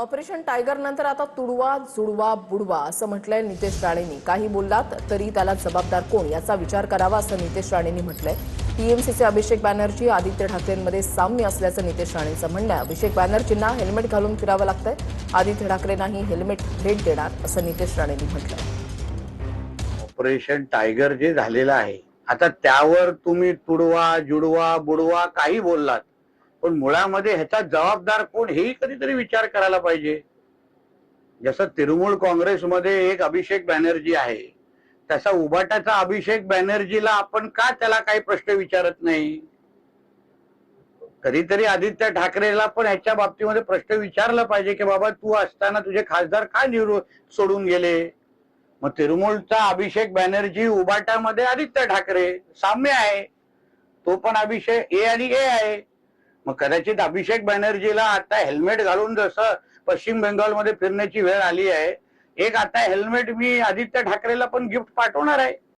Operation tiger नंतर आता तुडवा जुडवा बुडवा असं म्हटलंय नितेश राणेंनी। काही बोललात तरी त्याला जबाबदार कोण याचा विचार करावा असं नितेश राणेंनी म्हटलंय। टीएमसीचे अभिषेक बॅनर्जी आदित्य ठाकरेंमध्ये साम्य असल्याचं नितेश राणेंचं म्हणणं आहे। अभिषेक बॅनर्जींना हेल्मेट घालून फिरावं लागतंय, आदित्य ठाकरेंनाही हेल्मेट भेट देणार असं नितेश राणेंनी म्हटलंय। ऑपरेशन टायगर जे झालेलं आहे, आता त्यावर तुम्ही तुडवा जुडवा बुडवा काही बोललात, पण मुळामध्ये ह्याचा जबाबदार कोण हेही कधीतरी विचार करायला पाहिजे। जसं तृणमूल काँग्रेसमध्ये एक अभिषेक बॅनर्जी आहे, तसा उबाटाचा अभिषेक बॅनर्जीला आपण का त्याला काही प्रश्न विचारत नाही? कधीतरी आदित्य ठाकरेला पण ह्याच्या बाबतीमध्ये प्रश्न विचारला पाहिजे की बाबा तू असताना तुझे खासदार का सोडून गेले? मग तृणमूलचा अभिषेक बॅनर्जी, उबाटामध्ये आदित्य ठाकरे, साम्य आहे। तो पण अभिषेक ए आणि ए आहे। मग कदाचित अभिषेक बॅनर्जीला आता हेल्मेट घालून जसं पश्चिम बंगालमध्ये फिरण्याची वेळ आली आहे, एक आता हेल्मेट मी आदित्य ठाकरेला पण गिफ्ट पाठवणार आहे।